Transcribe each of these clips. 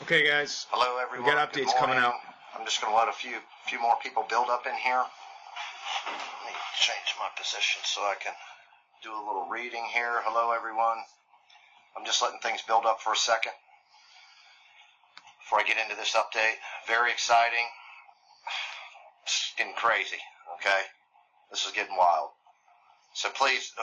Okay, guys. Hello, everyone. We got updates coming out. I'm just going to let a few more people build up in here. Let me change my position so I can do a little reading here. Hello, everyone. I'm just letting things build up for a second before I get into this update. Very exciting. It's getting crazy, okay? This is getting wild. So please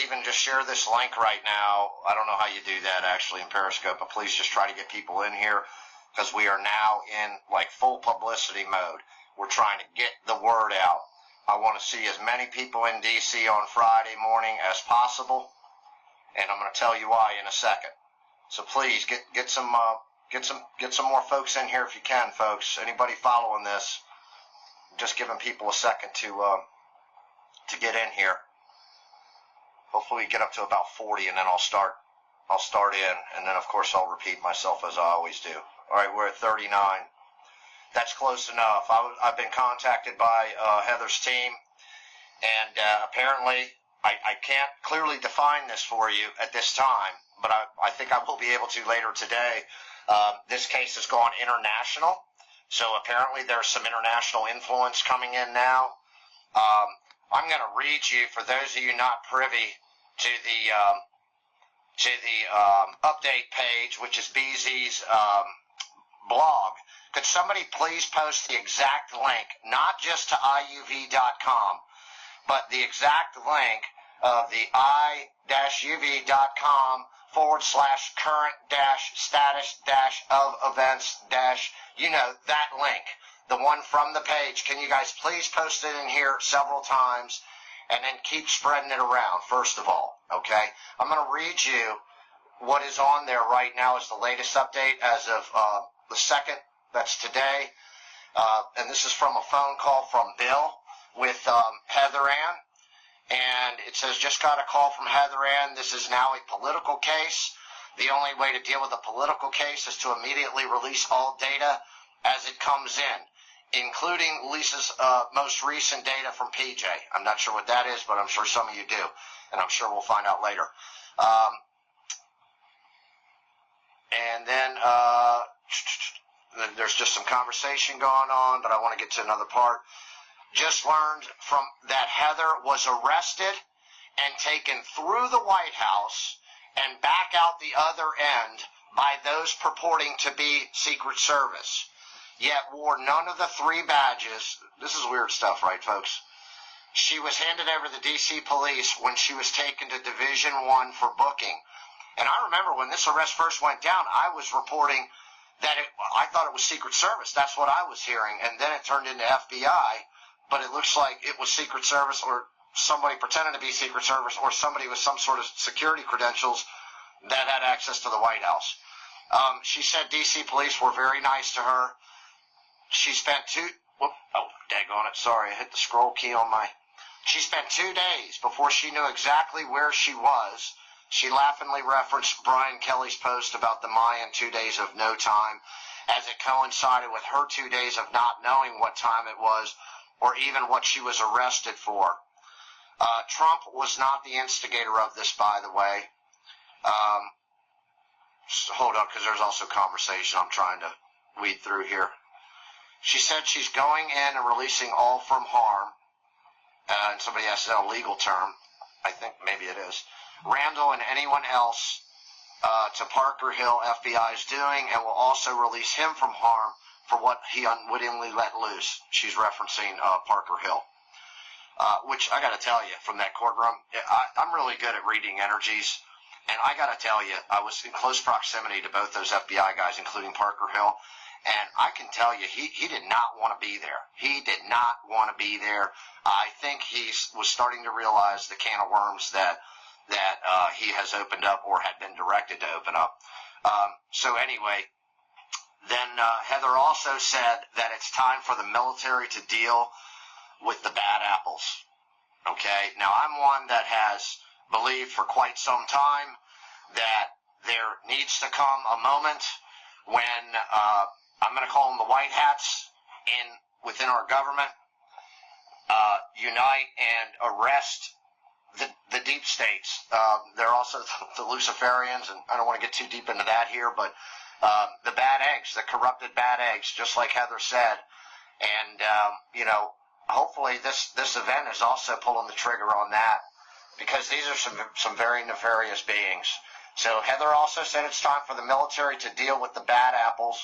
even just share this link right now. I don't know how you do that actually in Periscope, but please just try to get people in here because we are now in like full publicity mode. We're trying to get the word out. I want to see as many people in DC on Friday morning as possible, and I'm going to tell you why in a second. So please get some more folks in here if you can, folks. Anybody following this? Just giving people a second to get in here. Hopefully we get up to about 40, and then I'll start in, and then of course I'll repeat myself as I always do. All right, we're at 39. That's close enough. I've been contacted by Heather's team, and apparently I can't clearly define this for you at this time, but I think I will be able to later today. This case has gone international, so apparently there's some international influence coming in now. I'm going to read you, for those of you not privy to the update page, which is BZ's blog. Could somebody please post the exact link, not just to IUV.com, but the exact link of the i-uv.com/current-status-of-events- that link. The one from the page. Can you guys please post it in here several times and then keep spreading it around, first of all, okay? I'm going to read you what is on there right now as the latest update as of the 2nd. That's today. And this is from a phone call from Bill with Heather Ann. And it says, just got a call from Heather Ann. This is now a political case. The only way to deal with a political case is to immediately release all data as it comes in, including Lisa's most recent data from PJ. I'm not sure what that is, but I'm sure some of you do, and I'm sure we'll find out later. And then there's just some conversation going on, but I want to get to another part. Just learned from that Heather was arrested and taken through the White House and back out the other end by those purporting to be Secret Service, yet wore none of the 3 badges. This is weird stuff, right, folks? She was handed over to the D.C. police when she was taken to Division 1 for booking. And I remember when this arrest first went down, I was reporting that I thought it was Secret Service. That's what I was hearing. And then it turned into FBI, but it looks like it was Secret Service or somebody pretending to be Secret Service or somebody with some sort of security credentials that had access to the White House. She said D.C. police were very nice to her. She spent daggone it, sorry, I hit the scroll key on my... She spent 2 days before she knew exactly where she was. She laughingly referenced Brian Kelly's post about the Mayan 2 days of no time, as it coincided with her 2 days of not knowing what time it was or even what she was arrested for. Trump was not the instigator of this, by the way. Hold on, because there's also conversation I'm trying to weed through here. She said she's going in and releasing all from harm, and somebody asked that a legal term. I think maybe it is. Randall and anyone else to Parker Hill FBI is doing, and will also release him from harm for what he unwittingly let loose. She's referencing Parker Hill. Which I got to tell you, from that courtroom, I'm really good at reading energies. And I got to tell you, I was in close proximity to both those FBI guys, including Parker Hill. And I can tell you, he did not want to be there. He did not want to be there. I think he was starting to realize the can of worms that he has opened up or had been directed to open up. So anyway, then Heather also said that it's time for the military to deal with the bad apples. Okay? Now, I'm one that has believed for quite some time that there needs to come a moment when I'm going to call them the white hats within our government unite and arrest the deep states. They're also the Luciferians, and I don't want to get too deep into that here, but the bad eggs, the corrupted bad eggs, just like Heather said. And, hopefully this event is also pulling the trigger on that, because these are some very nefarious beings. So Heather also said it's time for the military to deal with the bad apples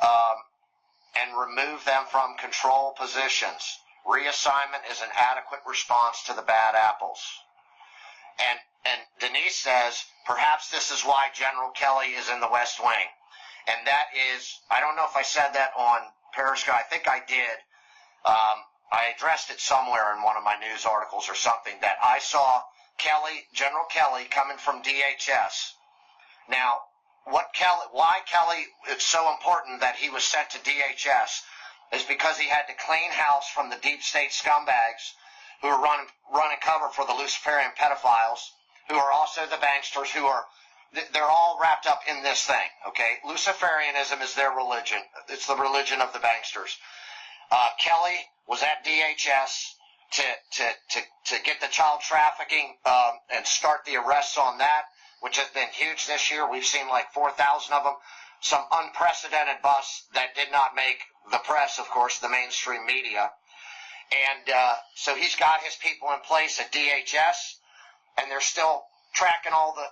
and remove them from control positions. Reassignment is an adequate response to the bad apples. And Denise says, perhaps this is why General Kelly is in the West Wing. And that is, I don't know if I said that on Periscope. I think I did. I addressed it somewhere in one of my news articles or something, that I saw General Kelly coming from DHS. Now, why Kelly, it's so important that he was sent to DHS is because he had to clean house from the deep state scumbags who are running cover for the Luciferian pedophiles, who are also the banksters, they're all wrapped up in this thing, okay? Luciferianism is their religion. It's the religion of the banksters. Kelly was at DHS to get the child trafficking and start the arrests on that, which has been huge this year. We've seen like 4,000 of them. Some unprecedented busts that did not make the press, of course, the mainstream media. And so he's got his people in place at DHS, and they're still tracking all the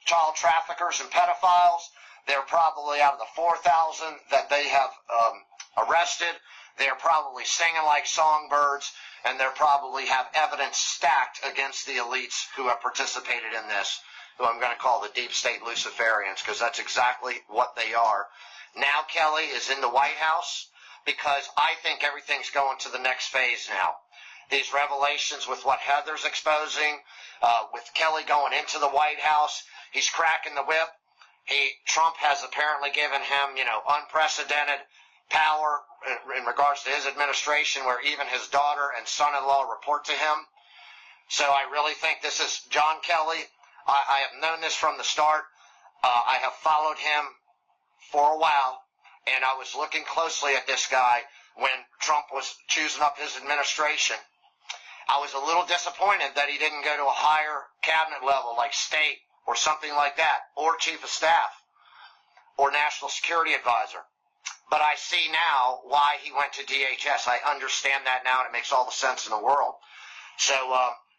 child traffickers and pedophiles. They're probably, out of the 4,000 that they have arrested, they're probably singing like songbirds, and they probably have evidence stacked against the elites who have participated in this, who I'm going to call the deep state Luciferians, because that's exactly what they are. Now Kelly is in the White House, because I think everything's going to the next phase now. These revelations with what Heather's exposing, with Kelly going into the White House, he's cracking the whip. Trump has apparently given him, unprecedented power in regards to his administration, where even his daughter and son-in-law report to him. So I really think this is John Kelly. I have known this from the start. I have followed him for a while, and I was looking closely at this guy when Trump was choosing up his administration. I was a little disappointed that he didn't go to a higher cabinet level like state or something like that, or chief of staff or national security advisor. But I see now why he went to DHS. I understand that now, and it makes all the sense in the world. So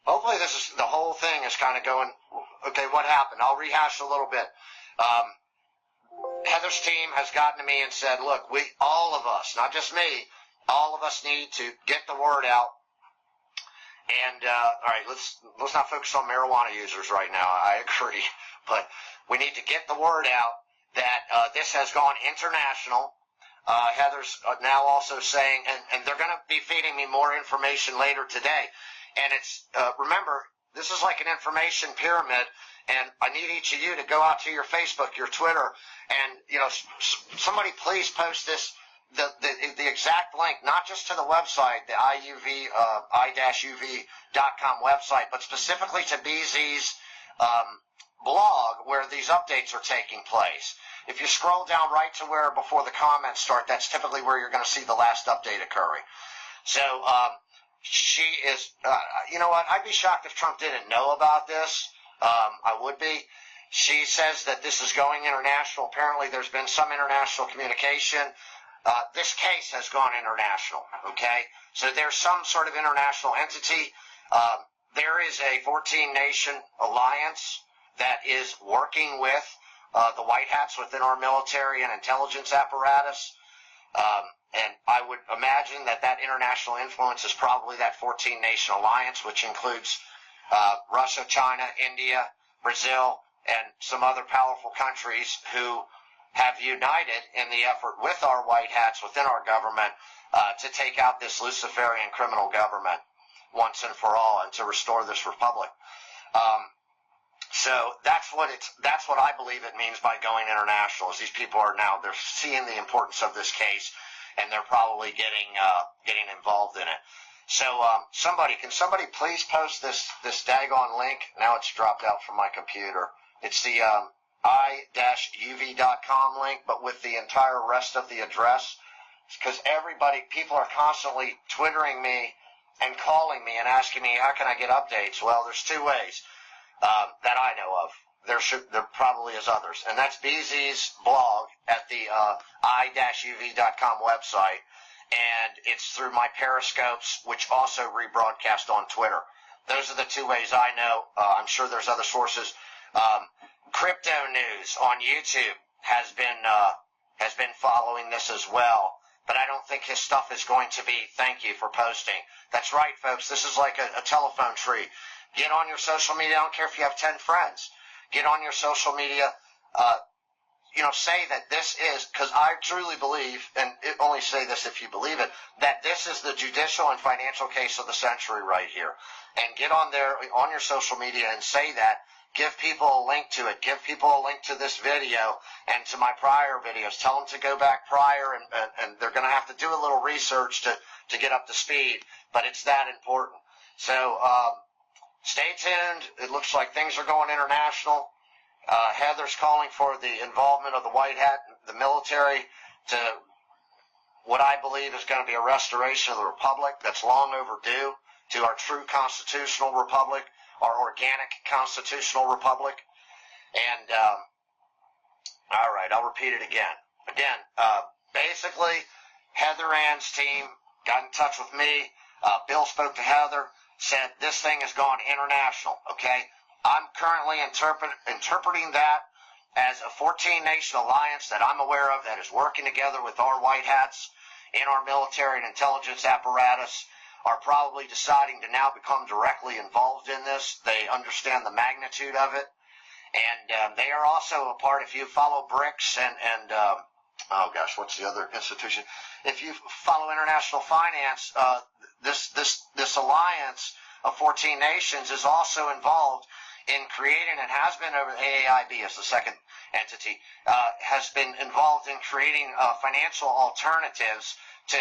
hopefully the whole thing is kind of going, okay, what happened? I'll rehash a little bit. Heather's team has gotten to me and said, look, all of us, not just me, all of us need to get the word out. And, all right, let's not focus on marijuana users right now. I agree. But we need to get the word out that this has gone international. Heather's now also saying, and they're going to be feeding me more information later today. And it's, remember, this is like an information pyramid. And I need each of you to go out to your Facebook, your Twitter, and, somebody please post this, the exact link, not just to the website, the i-uv.com website, but specifically to BZ's blog where these updates are taking place. If you scroll down right to where before the comments start, that's typically where you're going to see the last update occurring. So she is, you know what, I'd be shocked if Trump didn't know about this. I would be. She says that this is going international. Apparently there's been some international communication. This case has gone international, okay? So there's some sort of international entity. There is a 14-nation alliance that is working with the White Hats within our military and intelligence apparatus. And I would imagine that international influence is probably that 14-nation alliance, which includes Russia, China, India, Brazil, and some other powerful countries who have united in the effort with our white hats within our government to take out this Luciferian criminal government once and for all, and to restore this republic. So that's what I believe it means by going international. Is these people they're seeing the importance of this case, and they're probably getting involved in it. So can somebody please post this daggone link? Now it's dropped out from my computer. It's the i-uv.com link, but with the entire rest of the address, because people are constantly twittering me and calling me and asking me, how can I get updates? Well, there's two ways that I know of. there probably is others. And that's BZ's blog at the i-uv.com website. And it's through my Periscopes, which also rebroadcast on Twitter. Those are the two ways I know. I'm sure there's other sources. Crypto News on YouTube has been following this as well. But I don't think his stuff is going to be thank you for posting. That's right, folks. This is like a telephone tree. Get on your social media. I don't care if you have 10 friends. Get on your social media. Say that this is, because I truly believe, and only say this if you believe it, that this is the judicial and financial case of the century right here. And get on there, on your social media, and say that. Give people a link to it. Give people a link to this video and to my prior videos. Tell them to go back prior, and they're going to have to do a little research to get up to speed. But it's that important. So stay tuned. It looks like things are going international. Heather's calling for the involvement of the White Hat, the military, to what I believe is going to be a restoration of the republic that's long overdue, to our true constitutional republic, our organic constitutional republic. And, all right, I'll repeat it again. Basically, Heather Ann's team got in touch with me. Bill spoke to Heather, said this thing has gone international, okay? I'm currently interpreting that as a 14-nation alliance that I'm aware of that is working together with our white hats in our military and intelligence apparatus, are probably deciding to now become directly involved in this. They understand the magnitude of it. And they are also a part, if you follow BRICS and oh gosh, what's the other institution? If you follow international finance, this alliance of 14 nations is also involved in creating, and has been over AAIB as the second entity, has been involved in creating financial alternatives to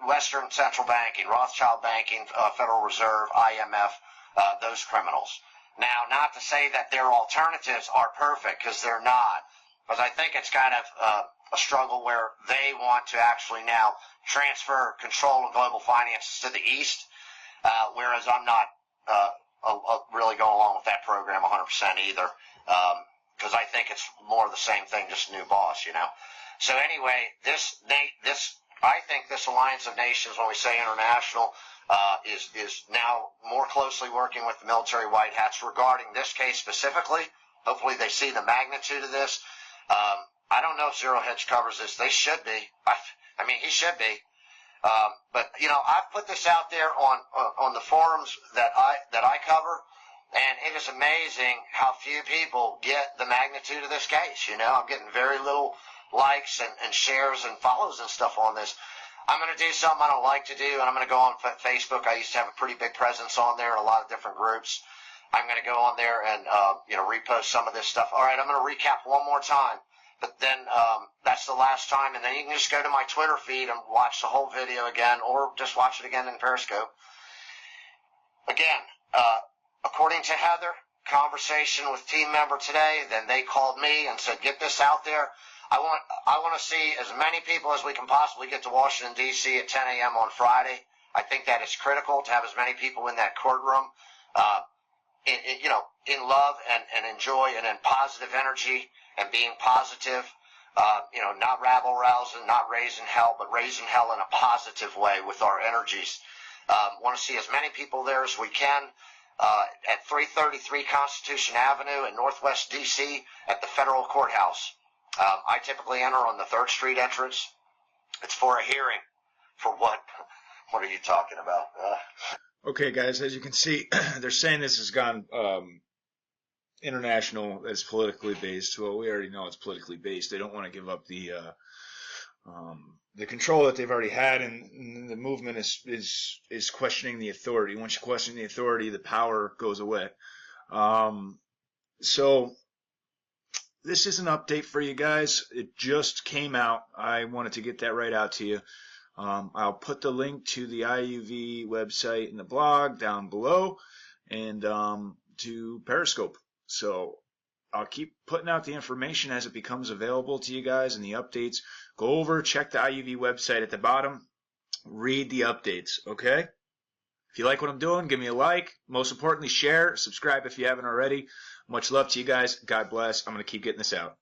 Western central banking, Rothschild banking, Federal Reserve, IMF, those criminals. Now, not to say that their alternatives are perfect, because they're not, but I think it's kind of a struggle where they want to actually now transfer control of global finances to the East, whereas I'm not really going along with that program 100% either, because I think it's more of the same thing, just a new boss, So anyway, I think this alliance of nations, when we say international, is now more closely working with the military white hats regarding this case specifically. Hopefully they see the magnitude of this. I don't know if Zero Hedge covers this. They should be. I mean, he should be. But I've put this out there on the forums that I cover, and it is amazing how few people get the magnitude of this case. I'm getting very little likes and shares and follows and stuff on this. I'm going to do something I don't like to do, and I'm going to go on Facebook. I used to have a pretty big presence on there in a lot of different groups. I'm going to go on there and repost some of this stuff. All right, I'm going to recap one more time. But then that's the last time, and then you can just go to my Twitter feed and watch the whole video again, or just watch it again in Periscope. Again, according to Heather, conversation with team member today, then they called me and said, get this out there. I want to see as many people as we can possibly get to Washington, D.C. at 10 a.m. on Friday. I think that it's critical to have as many people in that courtroom, in love and enjoy and in positive energy and being positive, not rabble-rousing, not raising hell, but raising hell in a positive way with our energies. Want to see as many people there as we can at 333 Constitution Avenue in Northwest D.C. at the federal courthouse. I typically enter on the 3rd Street entrance. It's for a hearing. For what? What are you talking about? Okay, guys, as you can see, they're saying this has gone international as politically based. Well, we already know it's politically based. They don't want to give up the control that they've already had, and the movement is questioning the authority. Once you question the authority, the power goes away. So this is an update for you guys. It just came out. I wanted to get that right out to you. I'll put the link to the IUV website in the blog down below, and to Periscope. So I'll keep putting out the information as it becomes available to you guys and the updates. Go over, check the IUV website at the bottom, read the updates, okay? If you like what I'm doing, give me a like. Most importantly, share, subscribe if you haven't already. Much love to you guys. God bless. I'm going to keep getting this out.